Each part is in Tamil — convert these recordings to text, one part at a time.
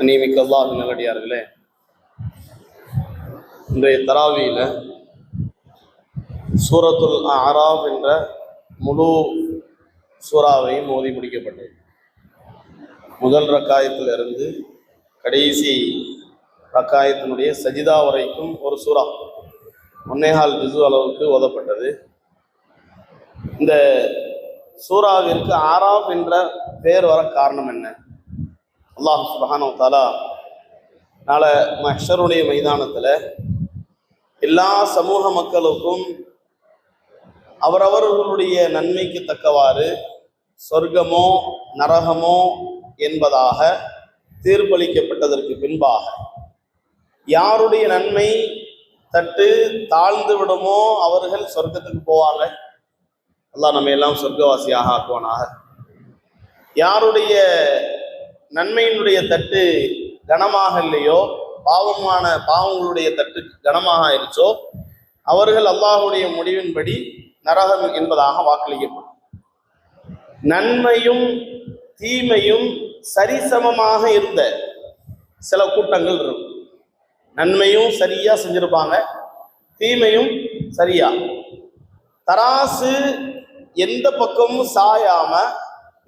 அன்னிமிக்க அல்லாஹ்வின் நல்லடியார்களே, இன்றைய தராவியில சூரத்துல் அஅராஃப் என்ற முழு சூறாவையும் ஓதி முடிக்கப்பட்டது. முதல் ரக்காயத்திலிருந்து கடைசி ரக்காயத்தினுடைய சஜிதா வரைக்கும் ஒரு சூறா 1.25 ஜுஸு அளவுக்கு ஓதப்பட்டது. இந்த சூறாவிற்கு ஆராஃப் என்ற பெயர் வர காரணம் என்ன? அல்லாஹ் சுப்ஹானஹு வ தஆலா நாளை மஹ்ஷருடைய மைதானத்தில் எல்லா சமூக மக்களுக்கும் அவரவர்களுடைய நன்மைக்கு தக்கவாறு சொர்க்கமோ நரகமோ என்பதாக தீர்ப்பளிக்கப்பட்டதற்கு பின்பாக யாருடைய நன்மை தட்டு தாழ்ந்து விடுமோ அவர்கள் சொர்க்கத்துக்கு போவாங்க. அல்லாஹ் நம்ம எல்லாம் சொர்க்கவாசியாக ஆக்குவானாக. யாருடைய நன்மையினுடைய தட்டு கனமாக இல்லையோ, பாவங்களுடைய தட்டு கனமாக ஆயிடுச்சோ அவர்கள் அல்லாஹுடைய முடிவின்படி நரகம் என்பதாக வாக்களிக்கப்படும். நன்மையும் தீமையும் சரிசமமாக இருந்த சில கூட்டங்கள் இருக்கும். நன்மையும் சரியா செஞ்சிருப்பாங்க, தீமையும் சரியா. தராசு எந்த பக்கமும் சாயாம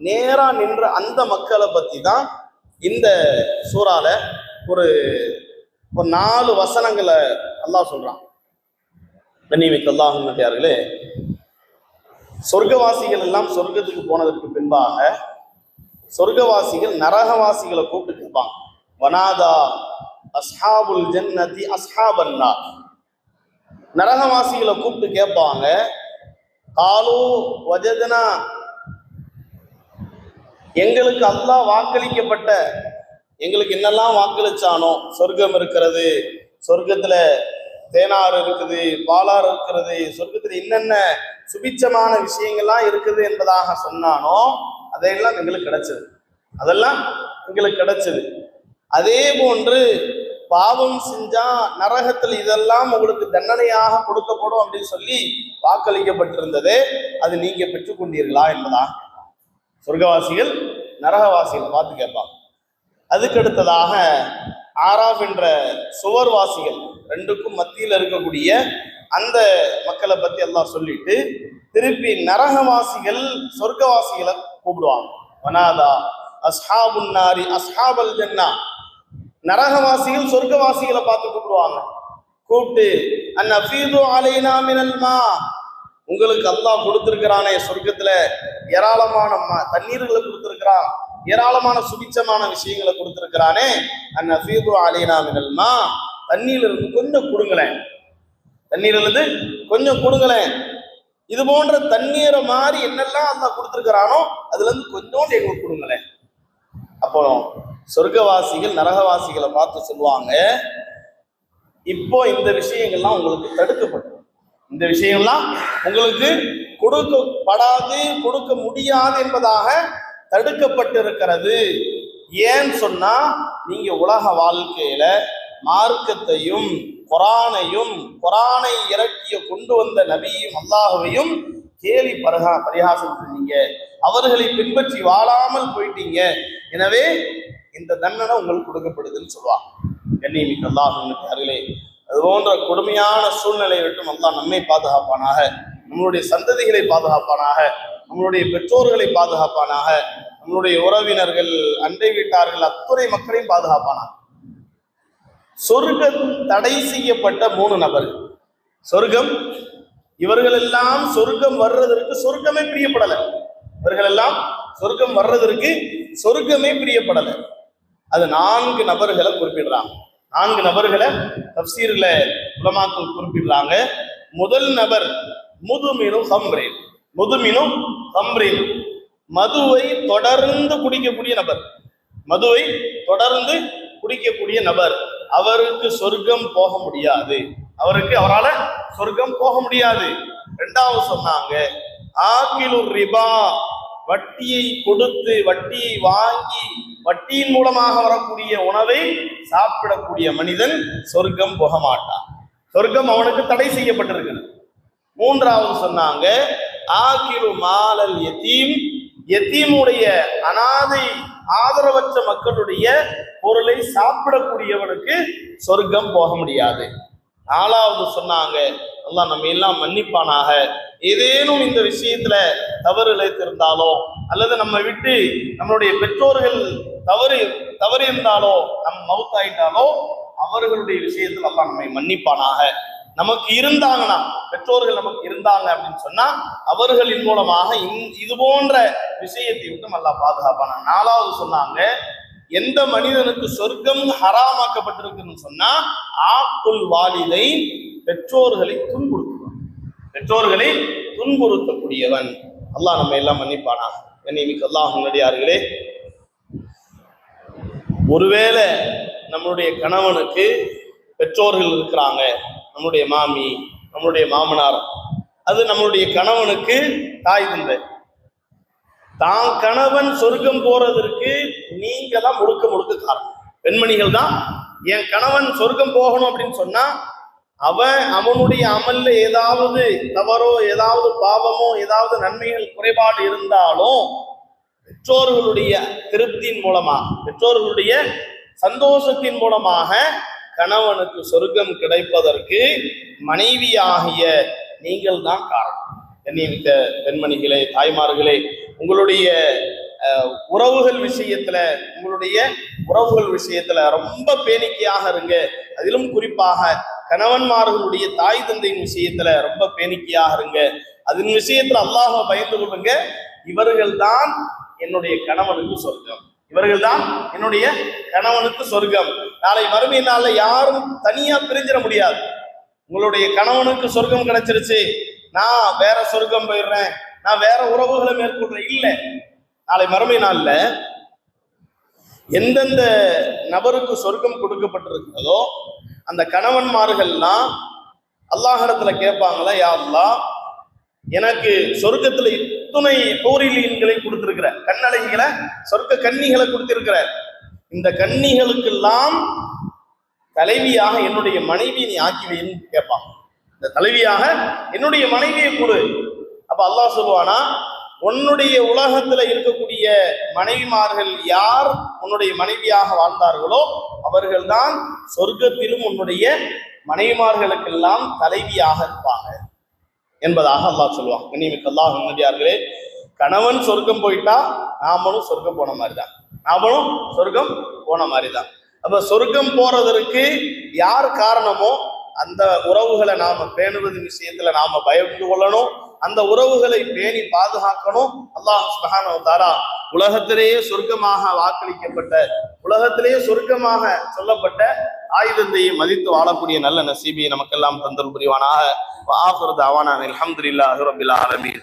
நேரா நின்ற அந்த மக்களை பத்தி தான் இந்த சூறால ஒரு 4 வசனங்களை அல்லாஹ் சொல்றான். கண்ணியமிக்க அல்லாஹ்வின் நல்லடியார்களே, சொர்க்கவாசிகள் எல்லாம் சொர்க்கத்துக்கு போனதற்கு பின்பாக சொர்க்கவாசிகள் நரகவாசிகளை கூப்பிட்டு கேட்பாங்க. வனாதா அஸ்ஹாபுல் ஜன்னதி அஸ்ஹாபன் நார். நரகவாசிகளை கூப்பிட்டு கேட்பாங்க, காலு வஜதனா, எங்களுக்கு அல்லாஹ் வாக்களிக்கப்பட்ட, எங்களுக்கு என்னெல்லாம் வாக்களிச்சானோ, சொர்க்கம் இருக்கிறது, சொர்க்கத்துல தேனாறு இருக்குது, பாலாறு இருக்கிறது, சொர்க்கத்துல என்னென்ன சுபிச்சமான விஷயங்கள்லாம் இருக்குது என்பதாக சொன்னானோ அதையெல்லாம் எங்களுக்கு கிடைச்சது, அதெல்லாம் எங்களுக்கு கிடைச்சது. அதே போன்று பாவம் செஞ்சா நரகத்தில் இதெல்லாம் உங்களுக்கு தண்டனையாக கொடுக்கப்படும் அப்படின்னு சொல்லி வாக்களிக்கப்பட்டிருந்ததே, அது நீங்க பெற்றுக்கொண்டீர்களா என்பதாக சொர்க்கவாசிகள் நரகவாசிகளை பார்த்து கேட்பாங்க. அதுக்கு அடுத்ததாக ஆராஃப் என்ற சுவர்வாசிகள், ரெண்டுக்கும் மத்தியில் இருக்கக்கூடிய அந்த மக்களை பத்தி எல்லாம் சொல்லிட்டு திருப்பி நரகவாசிகள் சொர்க்கவாசிகளை கூப்பிடுவாங்க. வனாதா அஸ்ஹாபுன் நாரி அஸ்ஹாபல் ஜன்னா. நரகவாசிகள் சொர்க்கவாசிகளை பார்த்து கூப்பிடுவாங்க. கூப்பிட்டு அன்னஃபீது அலைனா மினல் மா, உங்களுக்கு அல்லாஹ் கொடுத்திருக்கிறானே சொர்க்கத்துல ஏராளமான தண்ணீர்களை கொடுத்திருக்கிறான், ஏராளமான சுபிச்சமான விஷயங்களை கொடுத்திருக்கிறானே, அன்னஃபீது அலைனா மினல் மா, தண்ணீரிலிருந்து கொஞ்சம் கொடுங்களேன், தண்ணீரிலிருந்து கொஞ்சம் கொடுங்களேன். இது போன்ற தண்ணீரை மாதிரி என்னெல்லாம் அல்லாஹ் கொடுத்திருக்கிறானோ அதுல இருந்து கொஞ்சோண்டு எங்களுக்கு கொடுங்களேன். அப்போ சொர்க்கவாசிகள் நரகவாசிகளை பார்த்து சொல்லுவாங்க, இப்போ இந்த விஷயங்கள்லாம் உங்களுக்கு தடுக்கப்படும், இந்த விஷயம்லாம் உங்களுக்கு கொடுக்கப்படாது, கொடுக்க முடியாது என்பதாக தடுக்கப்பட்டிருக்கிறது. ஏன்னு சொன்னா, நீங்க உலக வாழ்க்கையில மார்க்கத்தையும் குரானை இறக்கிய கொண்டு வந்த நபியும் அல்லாஹுவையும் கேலி பரிகாசம் செஞ்சீங்க, அவர்களை பின்பற்றி வாழாமல் போயிட்டீங்க. எனவே இந்த தண்டனை உங்களுக்கு கொடுக்கப்படுதுன்னு சொல்லுவாங்க. கண்ணியமிக்க அல்லாஹ்வின் நல்லடியார்களே, அது போன்ற கொடுமையான சூழ்நிலை விட்டும் அல்லாஹ் நம்மை பாதுகாப்பானாக, நம்மளுடைய சந்ததிகளை பாதுகாப்பானாக, நம்மளுடைய பெற்றோர்களை பாதுகாப்பானாக, நம்மளுடைய உறவினர்கள் அண்டை வீட்டார்கள் அத்துறை மக்களையும் பாதுகாப்பானாக. சொர்க்கம் தடை செய்யப்பட்ட 3 நபர்கள். சொர்க்கம், இவர்கள் எல்லாம் சொர்க்கம் வர்றதற்கு சொர்க்கமே பிரியப்படலை, இவர்கள் எல்லாம் சொர்க்கம் வர்றதற்கு சொர்க்கமே பிரியப்படலை. அது 4 நபர்களை குறிப்பிடுறாங்க. 4 நபர்களை தஃப்சீர்ல உலமாக்கள் குறிப்பிடுறாங்க. முதல் நபர் முதுமினு ஹம்ரின், மதுவை தொடர்ந்து குடிக்கக்கூடிய நபர், மதுவை தொடர்ந்து குடிக்கக்கூடிய நபர். அவருக்கு சொர்க்கம் போக முடியாது, அவரால் சொர்க்கம் போக முடியாது. 2வது சொன்னாங்க ஆக்கிலுர் ரிபா, வட்டியை கொடுத்து வட்டியை வாங்கி வட்டியின் மூலமாக வரக்கூடிய உணவை சாப்பிடக்கூடிய மனிதன் சொர்க்கம் போக மாட்டான், சொர்க்கம் அவனுக்கு தடை செய்யப்பட்டிருக்கிறது. 3வது சொன்னாங்க ஆக்கிலு மாலல் யதீம், யத்தீமுடைய அனாதை ஆதரவற்ற மக்களுடைய பொருளை சாப்பிடக்கூடியவனுக்கு சொர்க்கம் போக முடியாது. 4வது சொன்னாங்க, அல்லாஹ் நம்ம எல்லாம் மன்னிப்பானாக. ஏதேனும் இந்த விஷயத்துல தவறு இழைத்திருந்தாலோ அல்லது நம்ம விட்டு நம்மளுடைய பெற்றோர்கள் தவறு இருந்தாலோ நம்ம மவுத்தாயிட்டாலோ அவர்களுடைய விஷயத்துல அல்லாஹ் நம்மை மன்னிப்பானாக. நமக்கு இருந்தாங்கன்னா, பெற்றோர்கள் நமக்கு இருந்தாங்க அப்படின்னு சொன்னா அவர்களின் மூலமாக இது போன்ற விஷயத்தை விட்டு அல்லாஹ் பாதுகாப்பான. 4வது சொன்னாங்க, எந்த மனிதனுக்கு சொர்க்கம் ஹராமாக்கப்பட்டிருக்குன்னு சொன்னா ஆக்குல் வாலிதை, பெற்றோர்களை துன்புறுத்தக்கூடியவன். அல்லாஹ் நம்ம எல்லாம் மன்னிப்பானா. கண்ணியமிக்க அல்லாஹ் நல்லடியார்களே, ஒருவேளை நம்மளுடைய கணவனுக்கு பெற்றோர்கள் இருக்கிறாங்க, நம்முடைய மாமி, நம்முடைய மாமனார், அது நம்மளுடைய கணவனுக்கு தாய் தந்தை. தான் கணவன் சொர்க்கம் போறதற்கு நீங்க தான் முழுக்க காரணம். பெண்மணிகள் தான், என் கணவன் சொர்க்கம் போகணும் அப்படின்னு சொன்னா அவனுடைய அமல்ல ஏதாவது தவறோ ஏதாவது பாவமோ ஏதாவது நன்மைகள் குறைபாடு இருந்தாலும் பெற்றோர்களுடைய திருப்தியின் மூலமாக, பெற்றோர்களுடைய சந்தோஷத்தின் மூலமாக கணவனுக்கு சொர்க்கம் கிடைப்பதற்கு மனைவியாகிய நீங்கள் தான் காரணம். கண்ணியமிக்க பெண்மணிகளே, தாய்மார்களே, உங்களுடைய உறவுகள் விஷயத்துல ரொம்ப பேணிக்கையாக இருங்க. அதிலும் குறிப்பாக கணவன்மார்களுடைய தாய் தந்தையின் விஷயத்துல ரொம்ப பேணிக்கையாக இருங்க. அதன் விஷயத்துல அல்லாஹ்வை பயந்து கொள்ளுங்க. இவர்கள் தான் என்னுடைய கணவனுக்கு சொர்க்கம், இவர்கள் தான் என்னுடைய கணவனுக்கு சொர்க்கம். நாளை மறுமை நாள்ல யாரும் தனியா பிரிஞ்சிட முடியாது. உங்களுடைய கணவனுக்கு சொர்க்கம் கிடைச்சிருச்சு, நான் வேற சொர்க்கம் போயிடுறேன், நான் வேற உறவுகளை மேற்கொள்றேன், இல்லை. நாளை மறுமை நாள்ல எந்தெந்த நபருக்கு சொர்க்கம் கொடுக்கப்பட்டிருக்கிறதோ அந்த கணவன்மார்கள்லாம் அல்லாஹ்விடத்துல கேட்பாங்களா, யா அல்லாஹ், எனக்கு சொர்க்கத்துல இத்துணை ஹூரிலீன்களை கொடுத்திருக்கிற, கண்ணழகிகளை, சொர்க்க கன்னிகளை கொடுத்திருக்கிற, இந்த கன்னிகளுக்கெல்லாம் தலைவியாக என்னுடைய மனைவியை நீ ஆக்கி வைன்னு கேட்பான். இந்த தலைவியாக என்னுடைய மனைவியை கொடு. அப்ப அல்லாஹ் சொல்லுவானா, உன்னுடைய உலகத்துல இருக்கக்கூடிய மனைவிமார்கள் யார் உன்னுடைய மனைவியாக வாழ்ந்தார்களோ அவர்கள்தான் சொர்க்கத்திலும் உன்னுடைய மனைவிமார்களுக்கெல்லாம் தலைவியாக இருப்பாங்க என்பதாக அல்லாஹ் சொல்லுவான். கண்ணியமிக்க அல்லாஹ் நல்லடியார்களே, கணவன் சொர்க்கம் போயிட்டா நாமளும் சொர்க்கம் போன மாதிரிதான். அப்ப சொர்க்கம் போறதற்கு யார் காரணமோ அந்த உறவுகளை நாம பேணுவதன் விஷயத்துல நாம பயந்து கொள்ளணும். அந்த உறவுகளை பேணி பாதுகாக்கணும். அல்லாஹ் சுப்ஹானஹு வ தஆலா உலகத்திலேயே சொர்க்கமாக வாக்களிக்கப்பட்ட, உலகத்திலேயே சொர்க்கமாக சொல்லப்பட்ட தாய் தந்தையை மதித்து வாழக்கூடிய நல்ல நசீபியை நமக்கெல்லாம் தந்தல் புரிவானாக. வ ஆகிரு தஅவானா அல்ஹம்துலில்லாஹி ரப்பில் ஆலமீன்.